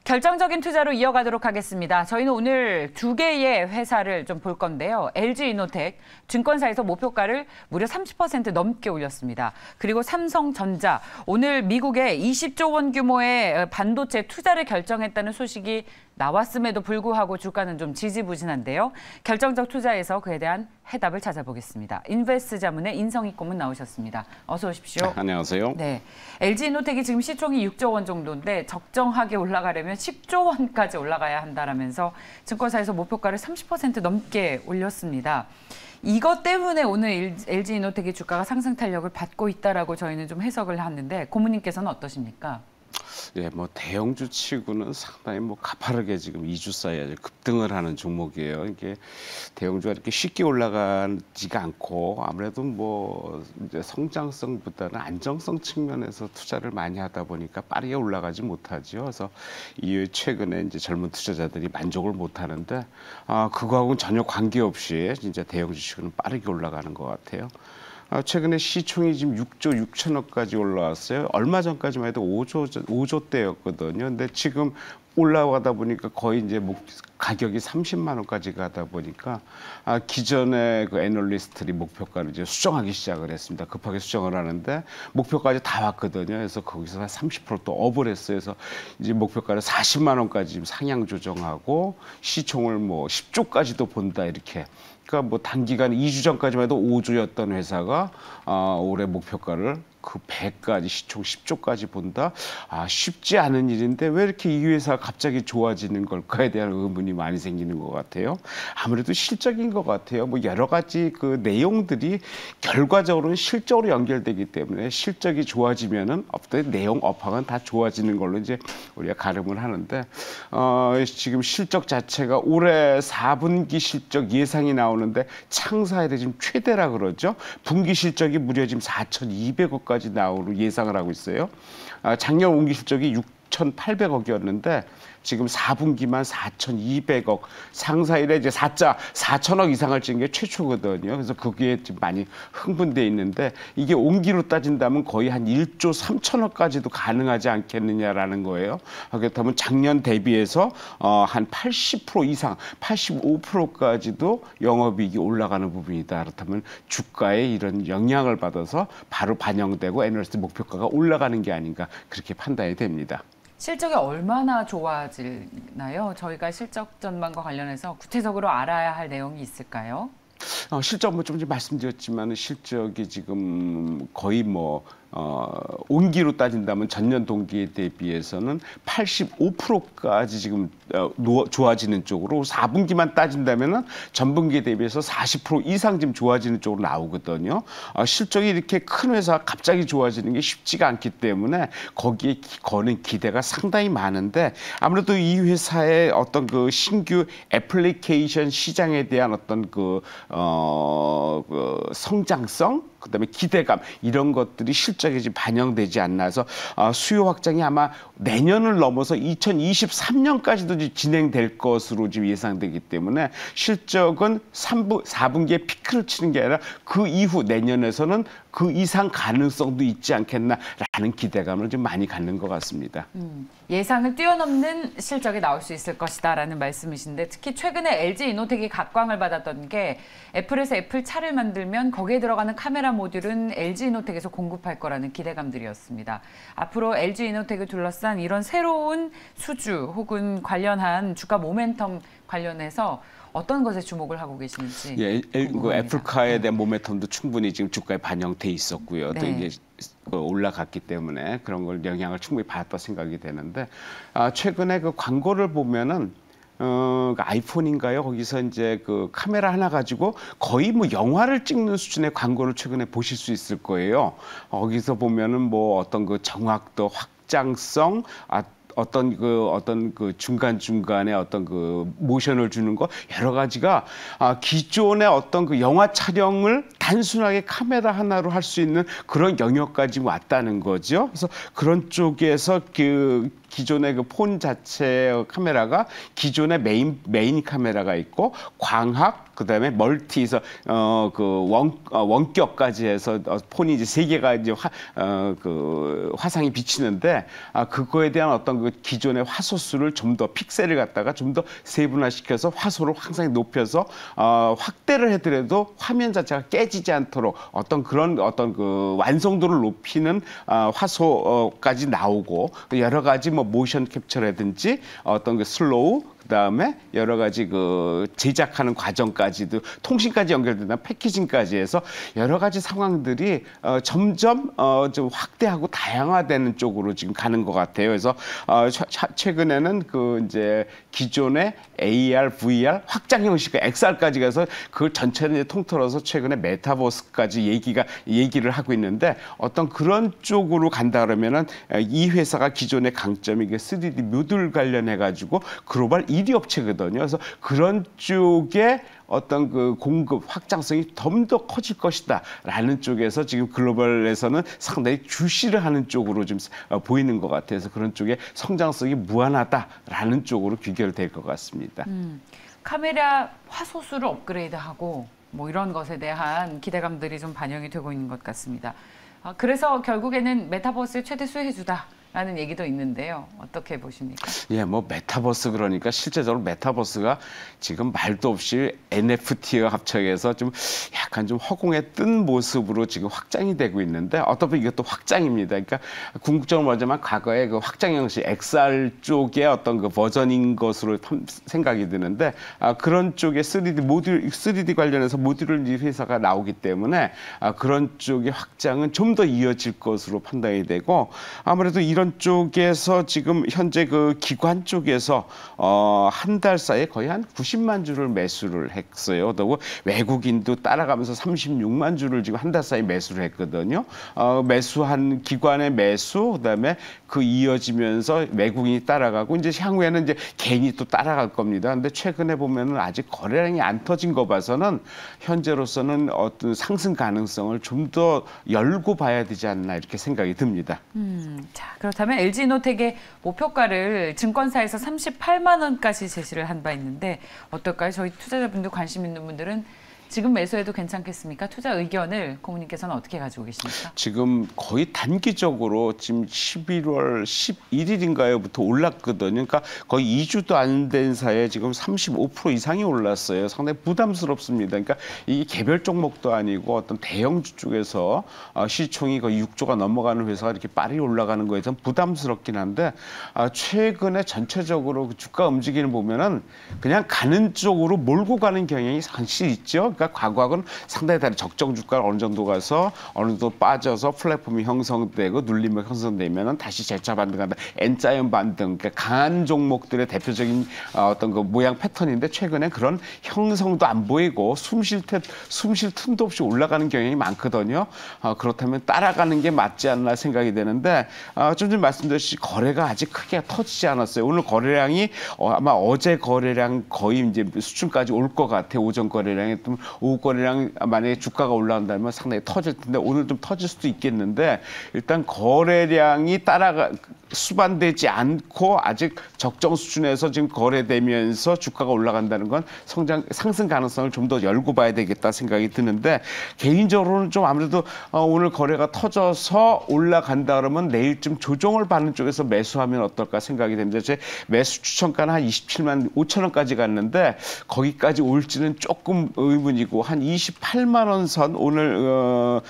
결정적인 투자로 이어가도록 하겠습니다. 저희는 오늘 두 개의 회사를 좀 볼 건데요. LG이노텍, 증권사에서 목표가를 무려 30% 넘게 올렸습니다. 그리고 삼성전자, 오늘 미국에 20조 원 규모의 반도체 투자를 결정했다는 소식이 나왔음에도 불구하고 주가는 좀 지지부진한데요. 결정적 투자에서 그에 대한 해답을 찾아보겠습니다. 인베스트 자문의 인성익 고문 나오셨습니다. 어서 오십시오. 안녕하세요. 네, LG이노텍이 지금 시총이 6조 원 정도인데 적정하게 올라가려면 10조 원까지 올라가야 한다라면서 증권사에서 목표가를 30% 넘게 올렸습니다. 이것 때문에 오늘 LG이노텍의 주가가 상승 탄력을 받고 있다라고 저희는 좀 해석을 하는데 고문님께서는 어떠십니까? 예, 뭐 대형주 치고는 상당히 뭐 가파르게 지금 2주 사이에 아주 급등을 하는 종목이에요. 이게 대형주가 이렇게 쉽게 올라가지가 않고 아무래도 뭐 이제 성장성보다는 안정성 측면에서 투자를 많이 하다 보니까 빠르게 올라가지 못하죠. 그래서 이 최근에 이제 젊은 투자자들이 만족을 못 하는데 그거하고는 전혀 관계없이 진짜 대형주 치고는 빠르게 올라가는 것 같아요. 최근에 시총이 지금 6조 6천억까지 올라왔어요. 얼마 전까지만 해도 5조대였거든요. 근데 지금 올라가다 보니까 거의 이제 가격이 30만 원까지 가다 보니까 기존의 그 애널리스트들이 목표가를 이제 수정하기 시작을 했습니다. 급하게 수정을 하는데 목표까지 다 왔거든요. 그래서 거기서 한 30% 또 업을 했어요. 그래서 이제 목표가를 40만 원까지 지금 상향 조정하고 시총을 뭐 10조까지도 본다 이렇게. 그러니까 뭐 단기간 2주 전까지만 해도 5조였던 회사가 올해 목표가를 그 100까지 시총 10조까지 본다. 쉽지 않은 일인데 왜 이렇게 이 회사가 갑자기 좋아지는 걸까에 대한 의문이 많이 생기는 것 같아요. 아무래도 실적인 것 같아요. 뭐 여러 가지 그 내용들이 결과적으로는 실적으로 연결되기 때문에 실적이 좋아지면은 어떤 내용 업황은 다 좋아지는 걸로 이제 우리가 가름을 하는데 지금 실적 자체가 올해 4분기 실적 예상이 나오는데 창사에 대해 지금 최대라 그러죠. 분기 실적이 무려 지금 4,200억까지 나오로 예상을 하고 있어요. 작년 분기 실적이 6,800억이었는데 지금 4분기만 4,200억, 상사일에 이제 4천억 이상을 찍은 게 최초거든요. 그래서 그게 지금 많이 흥분돼 있는데 이게 온기로 따진다면 거의 한 1조 3천억까지도 가능하지 않겠느냐라는 거예요. 그렇다면 작년 대비해서 한 80% 이상, 85%까지도 영업이익이 올라가는 부분이다. 그렇다면 주가에 이런 영향을 받아서 바로 반영되고 애널리스트 목표가가 올라가는 게 아닌가 그렇게 판단이 됩니다. 실적이 얼마나 좋아지나요? 저희가 실적 전망과 관련해서 구체적으로 알아야 할 내용이 있을까요? 실적 뭐 좀 말씀드렸지만 실적이 지금 거의 뭐 온기로 따진다면 전년 동기에 대비해서는 85%까지 지금 좋아지는 쪽으로 4분기만 따진다면은 전분기에 대비해서 40% 이상 지금 좋아지는 쪽으로 나오거든요. 실적이 이렇게 큰 회사가 갑자기 좋아지는 게 쉽지가 않기 때문에 거기에 거는 기대가 상당히 많은데 아무래도 이 회사의 어떤 그 신규 애플리케이션 시장에 대한 어떤 그 성장성 그다음에 기대감 이런 것들이 실적에 지금 반영되지 않나 해서 수요 확장이 아마 내년을 넘어서 2023년까지도 진행될 것으로 지금 예상되기 때문에 실적은 4분기에 피크를 치는 게 아니라 그 이후 내년에서는 그 이상 가능성도 있지 않겠나라는 기대감을 좀 많이 갖는 것 같습니다. 예상을 뛰어넘는 실적이 나올 수 있을 것이다라는 말씀이신데 특히 최근에 LG이노텍이 각광을 받았던 게 애플에서 애플차를 만들면 거기에 들어가는 카메라 모듈은 LG이노텍에서 공급할 거라는 기대감들이었습니다. 앞으로 LG이노텍을 둘러싼 이런 새로운 수주 혹은 관련한 주가 모멘텀 관련해서 어떤 것에 주목을 하고 계시는지 궁금합니다. 애플카에 대한 모멘텀도 충분히 지금 주가에 반영돼 있었고요. 네. 또 이게 올라갔기 때문에 그런 걸 영향을 충분히 받았다 생각이 되는데 최근에 그 광고를 보면은 아이폰인가요? 거기서 이제 그 카메라 하나 가지고 거의 뭐 영화를 찍는 수준의 광고를 최근에 보실 수 있을 거예요. 거기서 보면은 뭐 어떤 그 정확도, 확장성, 어떤 그 중간중간에 어떤 그 모션을 주는 거 여러 가지가 기존의 어떤 그 영화 촬영을 단순하게 카메라 하나로 할 수 있는 그런 영역까지 왔다는 거죠. 그래서 그런 쪽에서 그 기존의 그 폰 자체 카메라가 기존의 메인 카메라가 있고 광학 그다음에 멀티에서 원격까지 해서 폰이 이제 세 개가 이제 그 화상이 비치는데 그거에 대한 어떤 그 기존의 화소수를 좀 더 픽셀을 갖다가 좀 더 세분화시켜서 화소를 항상 높여서 확대를 해더라도 화면 자체가 깨지지 않도록 어떤 그런 어떤 그 완성도를 높이는 화소까지 나오고 여러 가지 뭐 모션 캡처라든지 어떤 그 슬로우 그다음에 여러 가지 그 제작하는 과정까지도 통신까지 연결되는 패키징까지 해서 여러 가지 상황들이 점점 좀 확대하고 다양화되는 쪽으로 지금 가는 것 같아요. 그래서 최근에는 그 이제 기존의 AR, VR 확장 형식 XR까지 가서 그걸 전체를 이제 통틀어서 최근에 메타버스까지 얘기를 하고 있는데 어떤 그런 쪽으로 간다 그러면은 이 회사가 기존의 강점이 3D 모듈 관련해 가지고 글로벌 1위 업체거든요. 그래서 그런 쪽에 어떤 그 공급 확장성이 좀 더 커질 것이다라는 쪽에서 지금 글로벌에서는 상당히 주시를 하는 쪽으로 좀 보이는 것 같아서 그런 쪽에 성장성이 무한하다라는 쪽으로 귀결될 것 같습니다. 카메라 화소수를 업그레이드하고 뭐 이런 것에 대한 기대감들이 좀 반영이 되고 있는 것 같습니다. 그래서 결국에는 메타버스의 최대 수혜주다. 라는 얘기도 있는데요. 어떻게 보십니까? 예, 뭐 메타버스 그러니까 실제적으로 메타버스가 지금 말도 없이 NFT와 합쳐서 좀 약간 좀 허공에 뜬 모습으로 지금 확장이 되고 있는데 어떻게 보면 이것도 확장입니다. 그러니까 궁극적으로 말하자면 과거에 그 확장 형식 XR 쪽의 어떤 그 버전인 것으로 생각이 드는데 그런 쪽에 3D 관련해서 모듈을 회사가 나오기 때문에 그런 쪽의 확장은 좀 더 이어질 것으로 판단이 되고 아무래도 이런 쪽에서 지금 현재 그 기관 쪽에서 한 달 사이에 거의 한 90만 주를 매수를 했어요. 그리고 외국인도 따라가면서 36만 주를 지금 한 달 사이에 매수를 했거든요. 매수한 기관의 매수 그다음에 그 이어지면서 외국인이 따라가고 이제 향후에는 이제 개인이 또 따라갈 겁니다. 근데 최근에 보면은 아직 거래량이 안 터진 거 봐서는 현재로서는 어떤 상승 가능성을 좀 더 열고 봐야 되지 않나 이렇게 생각이 듭니다. 자, 그렇다면 LG이노텍의 목표가를 증권사에서 38만 원까지 제시를 한 바 있는데 어떨까요? 저희 투자자분들 관심 있는 분들은 지금 매수해도 괜찮겠습니까? 투자 의견을 고모님께서는 어떻게 가지고 계십니까? 지금 거의 단기적으로 지금 11월 11일인가요부터 올랐거든요. 그러니까 거의 2주도 안 된 사이에 지금 35% 이상이 올랐어요. 상당히 부담스럽습니다. 그러니까 이 개별 종목도 아니고 어떤 대형주 쪽에서 시총이 거의 6조가 넘어가는 회사가 이렇게 빠르게 올라가는 거에 좀 부담스럽긴 한데 최근에 전체적으로 주가 움직이는 보면은 그냥 가는 쪽으로 몰고 가는 경향이 사실 있죠. 그러니까 과거하고는 상당히 다른 적정 주가를 어느 정도 가서 어느 정도 빠져서 플랫폼이 형성되고 눌림이 형성되면은 다시 재차 반등한다. N자형 반등. 그러니까 강한 종목들의 대표적인 어떤 그 모양 패턴인데 최근에 그런 형성도 안 보이고 숨쉴 틈도 없이 올라가는 경향이 많거든요. 그렇다면 따라가는 게 맞지 않나 생각이 되는데 좀 전에 말씀드렸듯이 거래가 아직 크게 터지지 않았어요. 오늘 거래량이 아마 어제 거래량 거의 이제 수준까지 올 것 같아요. 오전 거래량이 좀 오후 거래량 만약에 주가가 올라간다면 상당히 터질 텐데 오늘 좀 터질 수도 있겠는데 일단 거래량이 수반되지 않고 아직 적정 수준에서 지금 거래되면서 주가가 올라간다는 건 상승 가능성을 좀 더 열고 봐야 되겠다 생각이 드는데 개인적으로는 좀 아무래도 오늘 거래가 터져서 올라간다 그러면 내일쯤 조정을 받는 쪽에서 매수하면 어떨까 생각이 됩니다. 제 매수 추천가는 한 27만 5천 원까지 갔는데 거기까지 올지는 조금 의문이고 한 28만 원 선 오늘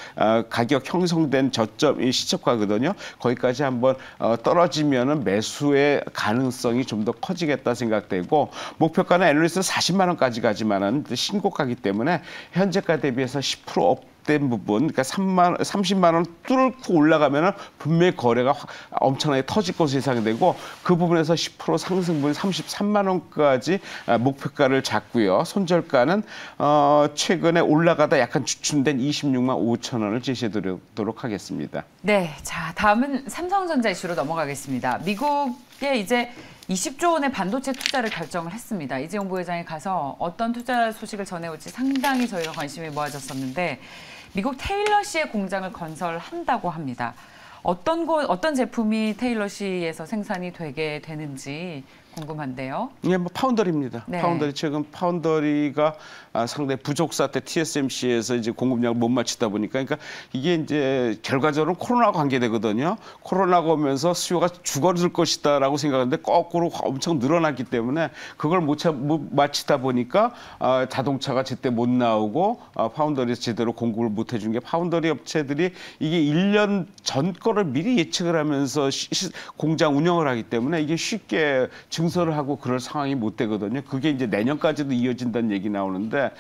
가격 형성된 저점 시초가거든요. 거기까지 한번 떨어지면은 매수의 가능성이 좀 더 커지겠다 생각되고 목표가는 애널리스트 40만 원까지 가지만은 신고가기 때문에 현재가 대비해서 10% 업된 부분, 그러니까 30만 원 뚫고 올라가면은 분명히 거래가 엄청나게 터질 것으로 예상되고 그 부분에서 10% 상승분 33만 원까지 목표가를 잡고요. 손절가는 최근에 올라가다 약간 주춤된 26만 5천 원을 제시해드리도록 하겠습니다. 네, 자 다음은 삼성전자 이슈로 넘어가겠습니다. 미국의 이제 20조 원의 반도체 투자를 결정을 했습니다. 이재용 부회장이 가서 어떤 투자 소식을 전해올지 상당히 저희가 관심이 모아졌었는데 미국 테일러시의 공장을 건설한다고 합니다. 어떤 제품이 테일러시에서 생산이 되게 되는지 궁금한데요. 예, 뭐 파운더리입니다. 네. 파운더리 최근 파운더리가 상당히 부족 사태 TSMC에서 이제 공급량을 못 맞추다 보니까 그러니까 이게 이제 결과적으로 코로나와 관계되거든요. 코로나가 오면서 수요가 죽어들 것이다라고 생각하는데 거꾸로 엄청 늘어났기 때문에 그걸 못 맞추다 보니까 자동차가 제때 못 나오고 파운더리에서 제대로 공급을 못 해준 게 파운더리 업체들이 이게 1년 전 거를 미리 예측을 하면서 공장 운영을 하기 때문에 이게 쉽게 증설을 하고 그럴 상황이 못 되거든요. 그게 이제 내년까지도 이어진다는 얘기 나오는데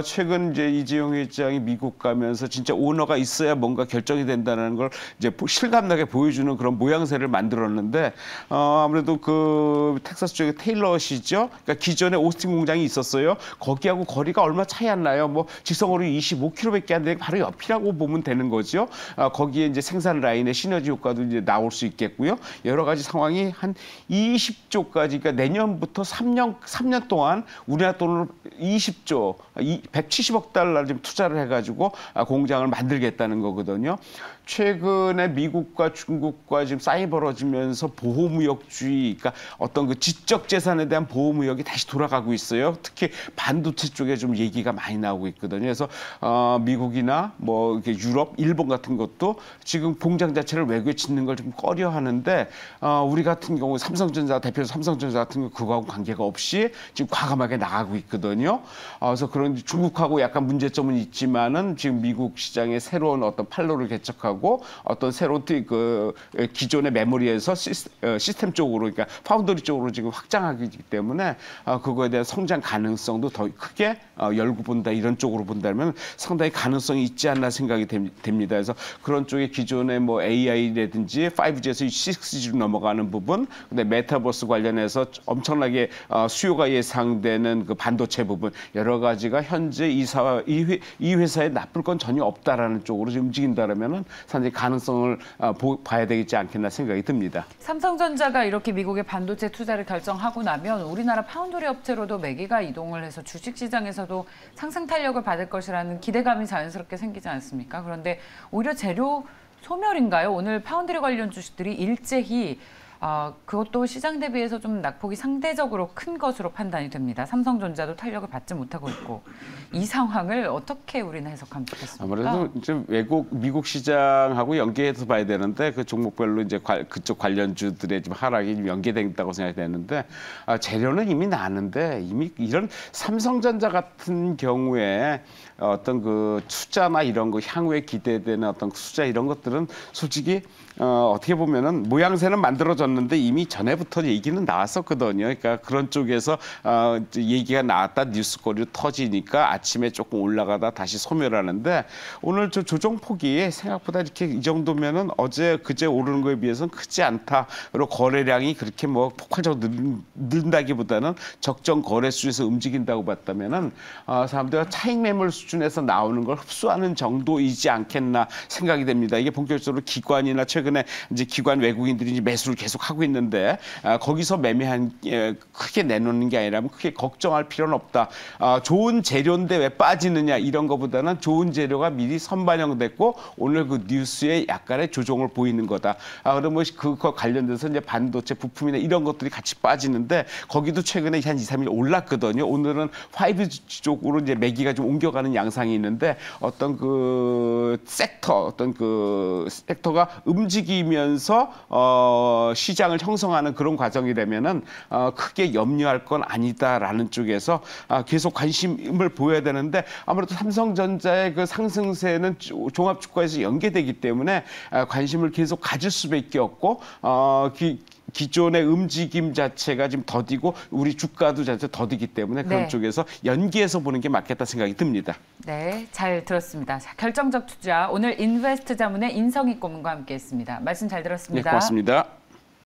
최근 이제 이재용 회장이 미국 가면서 진짜 오너가 있어야 뭔가 결정이 된다는 걸 이제 실감나게 보여주는 그런 모양새를 만들었는데 아무래도 그 텍사스 쪽에 테일러시죠. 그러니까 기존에 오스틴 공장이 있었어요. 거기하고 거리가 얼마 차이 안 나요. 뭐 직선거리 25km밖에 안 되는 바로 옆이라고 보면 되는 거죠. 거기에 이제 생산 라인의 시너지 효과도 이제 나올 수 있겠고요. 여러 가지 상황이 한 20조까지 그러니까 내년부터 3년 동안 우리나라 돈으로 20조, 170억 달러 좀 투자를 해가지고 공장을 만들겠다는 거거든요. 최근에 미국과 중국과 지금 싸이 벌어지면서 보호무역주의, 그러니까 어떤 그 지적 재산에 대한 보호무역이 다시 돌아가고 있어요. 특히 반도체 쪽에 좀 얘기가 많이 나오고 있거든요. 그래서 미국이나 뭐 이렇게 유럽, 일본 같은 것도 지금 공장 자체를 외국에 짓는 걸 좀 꺼려하는데 우리 같은 경우 삼성전자 대표 삼성전자 같은 경우 그거하고 관계가 없이 지금 과감하게 나가고 있거든요. 그래서 그런 중국하고 약간 문제점은 있지만은 지금 미국 시장에 새로운 어떤 판로를 개척하고 어떤 새로운 그 기존의 메모리에서 시스템 쪽으로 그러니까 파운더리 쪽으로 지금 확장하기 때문에 그거에 대한 성장 가능성도 더 크게 열고 본다 이런 쪽으로 본다면 상당히 가능성이 있지 않나 생각이 됩니다. 그래서 그런 쪽에 기존의 뭐 AI라든지 5G에서 6G로 넘어가는 부분, 근데 메타버스 관련해서 엄청나게 수요가 예상되는 그 반도체 부분 여러 가지가 현재 이 회사에 나쁠 건 전혀 없다라는 쪽으로 움직인다라면은 상당히 가능성을 봐야 되겠지 않겠나 생각이 듭니다. 삼성전자가 이렇게 미국의 반도체 투자를 결정하고 나면 우리나라 파운드리 업체로도 매기가 이동을 해서 주식시장에서도 상승 탄력을 받을 것이라는 기대감이 자연스럽게 생기지 않습니까? 그런데 오히려 재료 소멸인가요? 오늘 파운드리 관련 주식들이 일제히 그것도 시장 대비해서 좀 낙폭이 상대적으로 큰 것으로 판단이 됩니다. 삼성전자도 탄력을 받지 못하고 있고 이 상황을 어떻게 우리는 해석하면 좋겠습니까? 아무래도 좀 미국 시장하고 연계해서 봐야 되는데 그 종목별로 이제 그쪽 관련주들의 좀 하락이 좀 연계된다고 생각이 되는데 재료는 이미 나는데 이미 이런 삼성전자 같은 경우에 어떤 그 투자나 이런 거 향후에 기대되는 어떤 투자 이런 것들은 솔직히 어떻게 보면은 모양새는 만들어졌는데 이미 전에부터 얘기는 나왔었거든요. 그러니까 그런 쪽에서 얘기가 나왔다 뉴스거리로 터지니까 아침에 조금 올라가다 다시 소멸하는데 오늘 저 조정폭이 생각보다 이렇게 이 정도면은 어제 그제 오르는 거에 비해서는 크지 않다. 그리고 거래량이 그렇게 뭐 폭발적으로 는다기보다는 적정 거래수에서 움직인다고 봤다면은 사람들이 차익 매물 수준에서 나오는 걸 흡수하는 정도이지 않겠나 생각이 됩니다. 이게 본격적으로 기관이나 최근에 이제 기관 외국인들이 이제 매수를 계속 하고 있는데 거기서 매매한 크게 내놓는 게 아니라면 크게 걱정할 필요는 없다. 좋은 재료인데 왜 빠지느냐 이런 것보다는 좋은 재료가 미리 선반영됐고 오늘 그 뉴스에 약간의 조정을 보이는 거다. 그러면 그거 관련돼서 이제 반도체 부품이나 이런 것들이 같이 빠지는데 거기도 최근에 한 2, 3일 올랐거든요. 오늘은 5G 쪽으로 이제 매기가 좀 옮겨가는 양상이 있는데 어떤 그 섹터가 움직이면서 시장을 형성하는 그런 과정이라면은 크게 염려할 건 아니다라는 쪽에서 계속 관심을 보여야 되는데 아무래도 삼성전자의 그 상승세는 종합주가에서 연계되기 때문에 관심을 계속 가질 수밖에 없고 기존의 움직임 자체가 지금 더디고 우리 주가도 자체 더디기 때문에 그런 쪽에서 연기해서 보는 게 맞겠다 생각이 듭니다. 네, 잘 들었습니다. 자, 결정적 투자 오늘 인베스트 자문의 인성희 고문과 함께했습니다. 말씀 잘 들었습니다. 네, 고맙습니다.